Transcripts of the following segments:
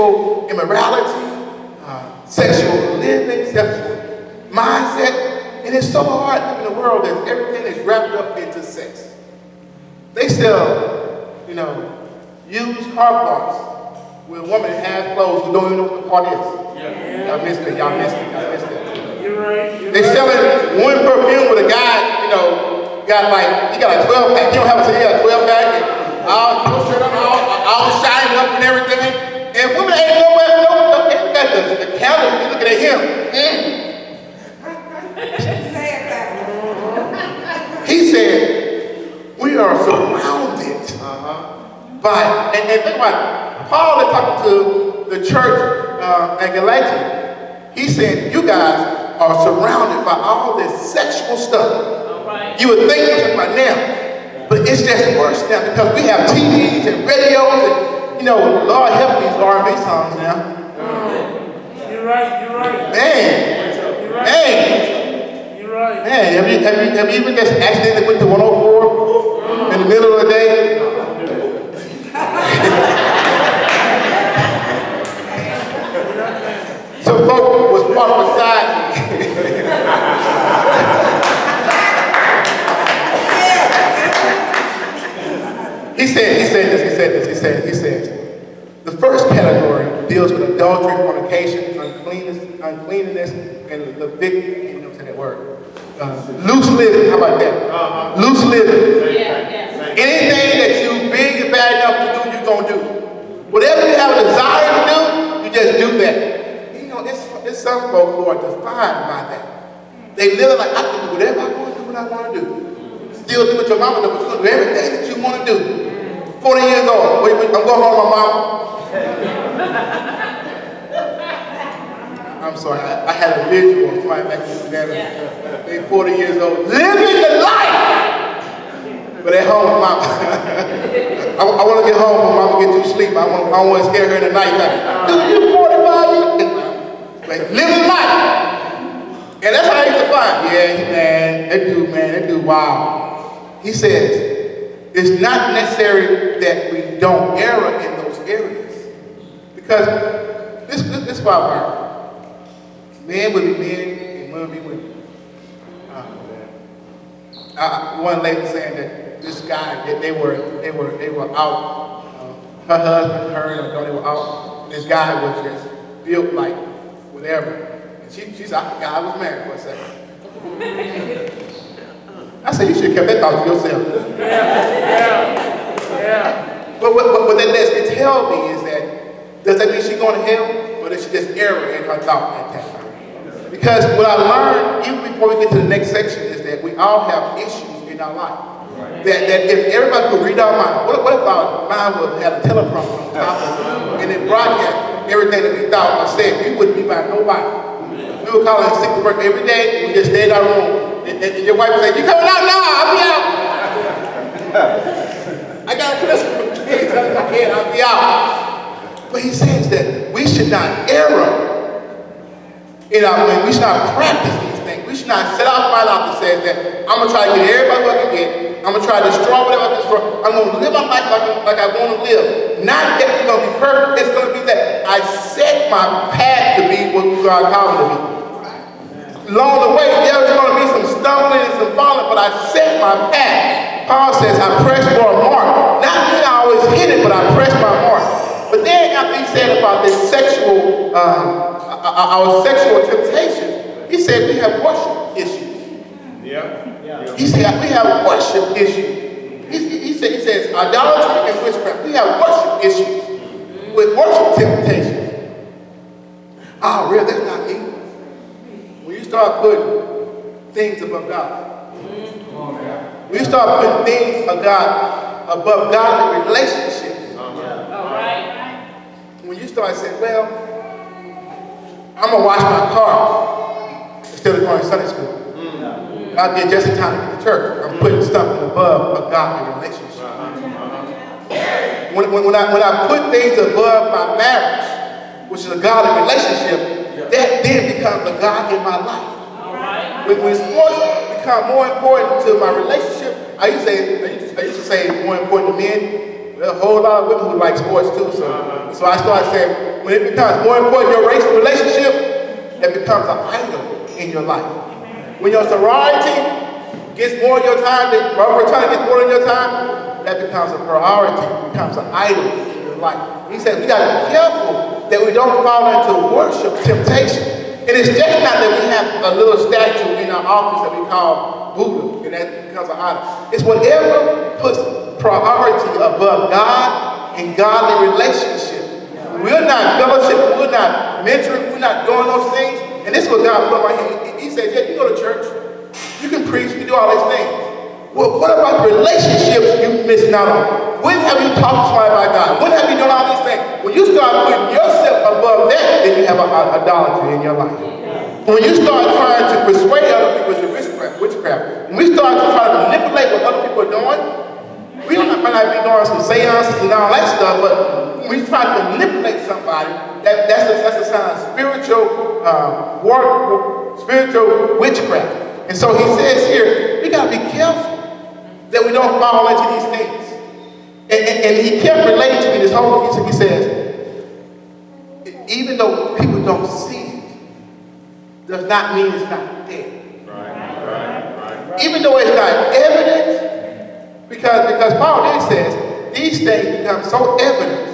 sexual immorality, sexual living, sexual mindset. And it's so hard living in a world that everything is wrapped up into sex. They sell, used car parts where a woman has clothes who don't even know what the part is. Yeah. Y'all missed it. You're right. They selling one perfume with a guy, got like, he got a 12 pack. He don't have a, he got a 12 pack. And all shining up and everything. And women ain't nowhere, they look at the counter, they looking at him. He said, we are surrounded by, and think about it, Paul is talking to the church at Galatia. He said, you guys are surrounded by all this sexual stuff. You would think it was about now, but it's just worse now because we have TVs and radios and, Lord help these R&B songs now. You're right. Man, have you even just accidentally went to 104 in the middle of the day? Some folk was parked beside me. He says, the first category deals with adultery, fornication, uncleanness, and Leviticus, you know that word. Loose living, how about that? Loose living. Anything that you big and bad enough to do, you're going to do. Whatever you have a desire to do, you just do that. It's some folks who are defined by that. They live like, I can do whatever I want to do, what I want to do. Still do what your mama does, but you're going to do everything that you want to do. 40 years old, I'm going home with my mama. I'm sorry, I had a visual of flying back to Savannah. They're 40 years old, living the life! But at home with mama. I want to get home when mama get to sleep. I don't want to scare her in the night. Like, dude, you're 45 years? Like, living life. And that's how he defined. Yeah, that dude, wow. He says, it's not necessary that we don't err in those areas. Because this is why men would be men and women would be women. One lady saying that this guy, that they were out, her husband, her and her daughter were out. This guy was just built like whatever. And she's I forgot I was married for a second. I said, you should have kept that thought to yourself. Yeah. But what that lets me tell me is that, does that mean she's going to hell? Or is she just error in her thought at that time? Because what I learned, even before we get to the next section, is that we all have issues in our life. Right. That if everybody could read our mind, what if our mind would have a teleprompter on top of it, and it broadcast everything that we thought or said, we wouldn't be by nobody. We would call it sick to work every day, and we just stay in our room. And your wife would say, you coming out? No, I'll be out. I got a Christmas for kids. I'll be out. But he says that we should not err in our way. We should not practice these things. We should not set out my life that says that I'm going to try to get everybody what I can get. I'm going to try to destroy whatever I can destroy. I'm going to live my life like I want to live. Not that it's going to be perfect. It's going to be that I set my path to be what God called me to be. Along the way, there's going to be some stumbling and some falling, but I set my path. Paul says, I press for a mark. Not that I always hit it, but I press my mark. But then after he said about this sexual, our sexual temptations, he said we have worship issues. Yeah. He said we have worship issues. He says idolatry and witchcraft. We have worship issues with worship temptations. Oh, really? That's not me. When you start putting things above God, when you start putting things of God above godly relationships, when you start saying, well, I'm going to wash my car instead of going to Sunday school. I'll get just in time to get to church. I'm putting something above a godly relationship. When I put things above my marriage, which is a godly relationship, that then becomes a God in my life. When sports become more important to my relationship, I used to say more important to men. There's a whole lot of women who like sports too. So I started saying, when it becomes more important in your relationship, it becomes an idol in your life. When your sorority gets more of your time, fraternity gets more of your time, that becomes a priority, becomes an idol in your life. He said we got to be careful that we don't fall into worship temptation. And it's just not that we have a little statue in our office that we call Buddha, and that becomes an idol. It's whatever puts priority above God and godly relationship. We're not fellowship, we're not mentoring, we're not doing those things. And this is what God put on my head. He says, yeah, you go to church, you can preach, you can do all these things. Well, what about relationships you missing out on? When have you talked to somebody about God? When have you done all these things? When you start putting yourself above that, then you have idolatry in your life. When you start trying to persuade other people to witchcraft, when we start to try to manipulate what other people are doing, we might not be doing some seances and all that stuff, but we try to manipulate somebody. That's a sign of spiritual spiritual witchcraft. And so he says here, we got to be careful that we don't fall into these things. And he kept relating to me this whole thing. He says, even though people don't see it, does not mean it's not there. Right. Even though it's not evident, because Paul then says, these things become so evident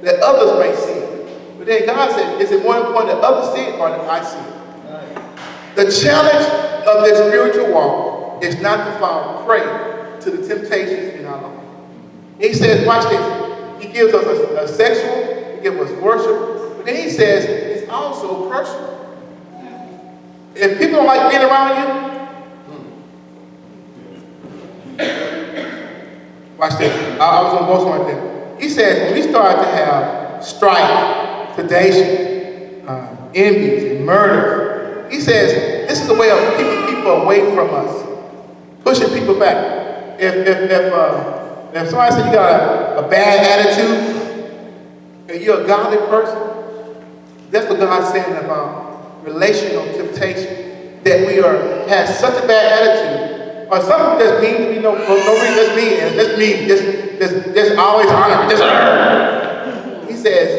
that others may see it. But then God said, is it more important that others see it or that I see it? The challenge of this spiritual walk is not to fall prey to the temptations in our life. He says, watch this. He gives us a sexual, he gives us worship, but then he says it's also personal. If people don't like being around you, watch this. I was on both right there. He says when we start to have strife, predation, envies, and murder, he says this is a way of keeping people away from us, pushing people back. If somebody says you got a bad attitude and you're a godly person, that's what God's saying about relational temptation. That we have such a bad attitude, or something that's mean to be no reason, just mean, and just mean, just always honor. He says,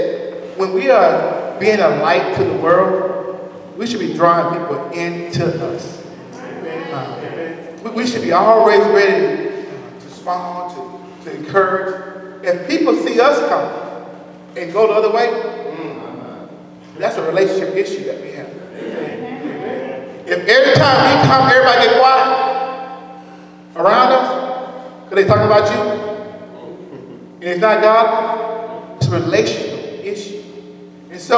when we are being a light to the world, we should be drawing people into us. We should be always ready to smile, to encourage. If people see us come and go the other way, that's a relationship issue that we have. If every time we come, everybody get quiet around us, because they talking about you, and it's not God, it's a relational issue. And so,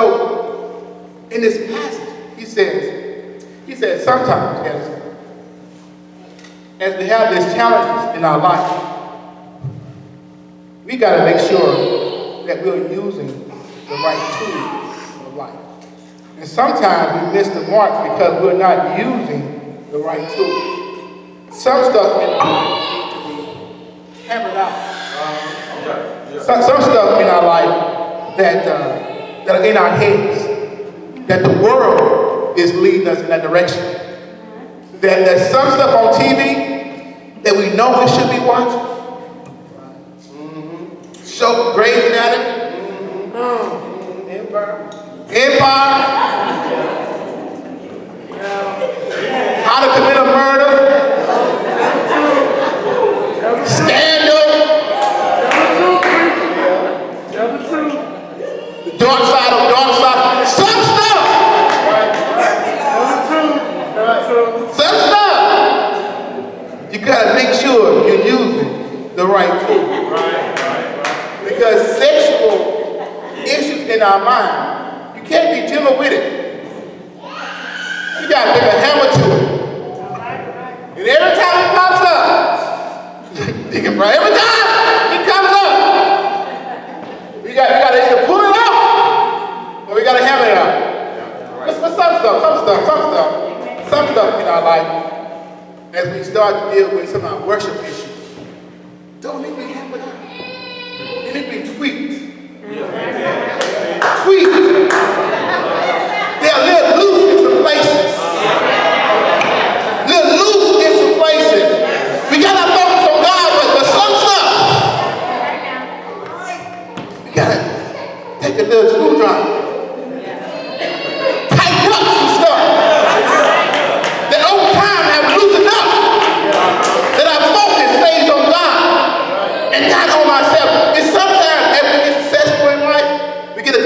in this passage, he says sometimes, as we have these challenges in our life, we got to make sure that we're using the right tools of life. And sometimes we miss the mark because we're not using the right tools. Some stuff needs to be hammered out. Some stuff in our life that are in our heads, that the world is leading us in that direction. There's some stuff on TV that we know we should be watching. So, Grey's Anatomy, Empire, How to Commit a Murder, Scandal, The Dark Side, some stuff. Some stuff. You gotta make sure you're using the right tool. Because sexual issues in our mind, you can't be dealing with it. You gotta take a hammer to it. And every time it pops up, every time it comes up, we gotta either pull it out or we gotta hammer it out. But some stuff in our life, as we start to deal with some of our worship issues, don't need to be hammered out. It need to be tweaked. Tweaked. They're a little loose in some places. Little loose in some places. We got our focus on God, but some stuff, we gotta take a little screwdriver.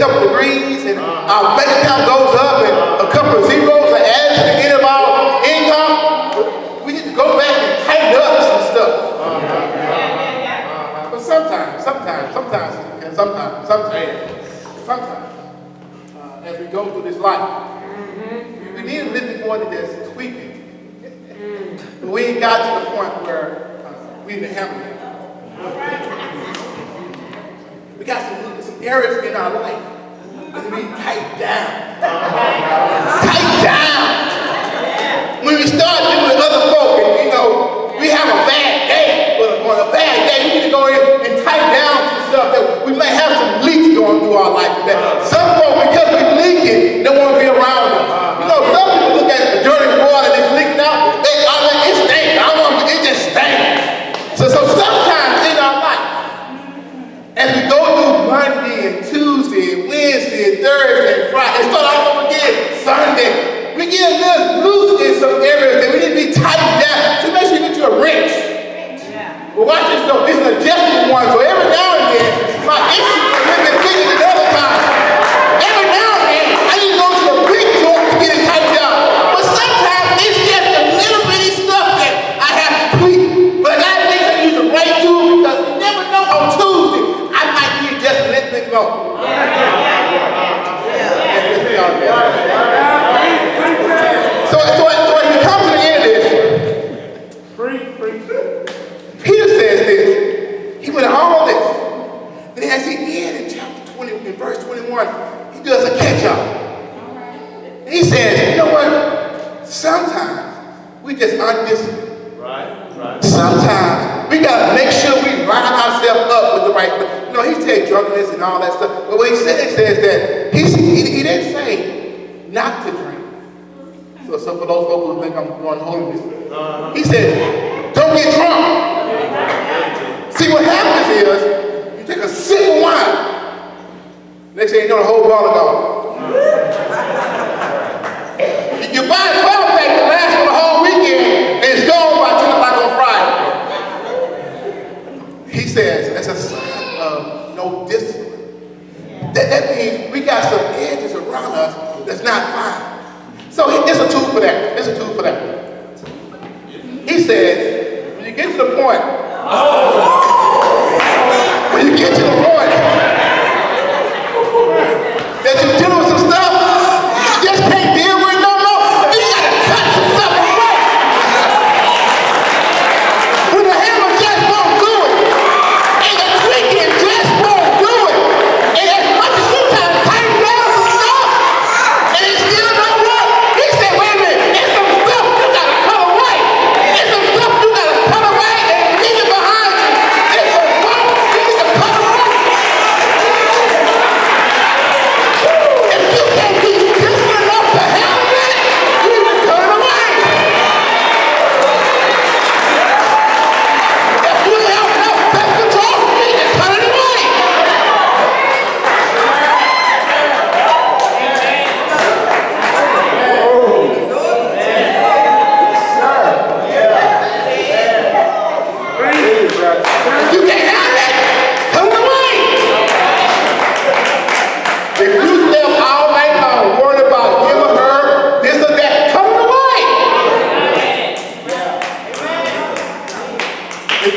couple degrees and our bank account goes up and a couple of zeros are added to the end of our income, we need to go back and tighten up some stuff. But sometimes, as we go through this life, we need a little bit more than just tweaking. But we ain't got to the point where we need to hammer it. We got some areas in our life that we need to tighten down. Tighten down. When we start dealing with other folk and, we have a bad day, but on a bad day, we need to go in and tighten down some stuff that we may have some leaks going through our life today. Some folk, because we're leaking, don't want to be around us. Some people look at the dirty water that's leaking out, it stinks. It just stinks. So sometimes in our life, as we go through Monday and Tuesday and Wednesday and Thursday and Friday, and start all over again Sunday, we get a little loose in some areas that we need to be tightened down. So make sure you get you a wrench. Well, watch this though. This is an adjustable one. So every now and then, my issues are a little bit bigger than other times. Every now and then, I need to go to the big joint to get it tightened down. But sometimes it's just a little bitty stuff that I have to tweak. But I gotta make sure I use the right tool because you never know on Tuesday I might need just a little bit more. So as we come to the end of this, Peter says this. He went all this. Then as he ends in chapter 20, in verse 21, he does a catch-up. And he says, you know what? Sometimes we just undisciplined. Right. Sometimes we gotta make sure we line ourselves up with the right. He said drunkenness and all that stuff. But what he says that he didn't say not to drink. So for those folks who think I'm going holiness, he said, don't get drunk. See, what happens is, you take a sip of wine, next thing you know, the whole bottle gone. You buy a 12-pack that lasts for the whole weekend, and it's gone by 10 o'clock on Friday. He says, that's a sign of no discipline. That means we got some edges around us that's not fine. So it's a tool for that. He says, when you get to the point, that you're dealing with some stuff, you just can't deal with it no more. You gotta cut some stuff away. When the hammer just won't do it, and the tweaking just won't do it, and as much as you try to tighten down some stuff, and it still don't work, he said, wait a minute, there's some stuff you gotta cut away. There's some stuff you gotta cut away and leave it behind you. There's some stuff you need to cut away. If you can't be disciplined enough to handle it, you need to cut it away. If you have enough self-control, you need to cut it away. If you can't handle it, cut it away. If you live all night long worried about him or her, this or that, cut it away.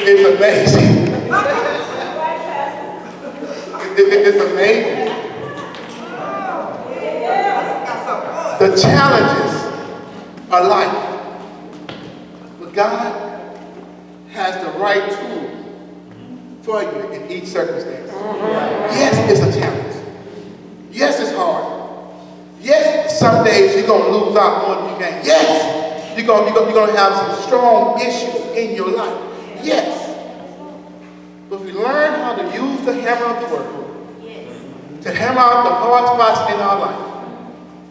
It's amazing. It's amazing. The challenges of life. But God has the right tool for you in each circumstance. Yes, it's a challenge. Yes, it's hard. Yes, some days you're going to lose out more than you gain. Yes, you're going to have some strong issues in your life. Yes. But if we learn how to use the hammer of the word to hammer out the hard spots in our life,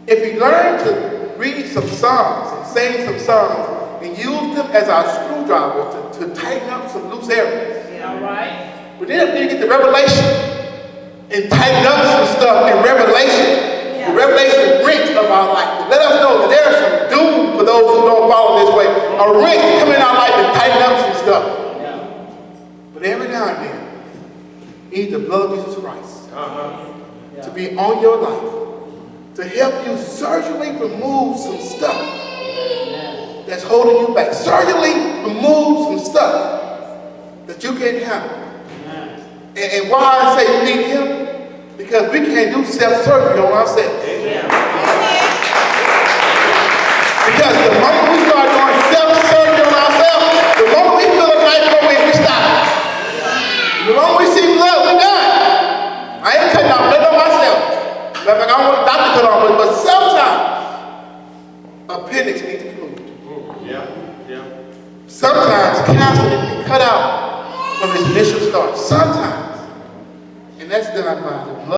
if we learn to read some psalms and sing some songs and use them as our screwdriver to tighten up some loose areas. All right. But then if we get the revelation and tighten up some stuff in revelation, the revelation wrench of our life, to let us know that there is some doom for those who don't follow this way. A wrench to come in our life and tighten up some stuff. But every now and then, you need the blood of Jesus Christ to be on your life, to help you surgically remove some stuff that's holding you back. Surgically remove some stuff that you can't handle. And why I say you need him? Because we can't do self-surgery on ourselves. Because the moment we start doing self-surgery on ourselves, the moment we feel a knife go in, we stop. The moment we see blood, we done. I ain't cutting out blood on myself. Matter of fact, I don't want a doctor to cut off, but sometimes appendix needs to be moved. Sometimes cancer needs to be cut out from its initial start. Sometimes. And that's done by the blood.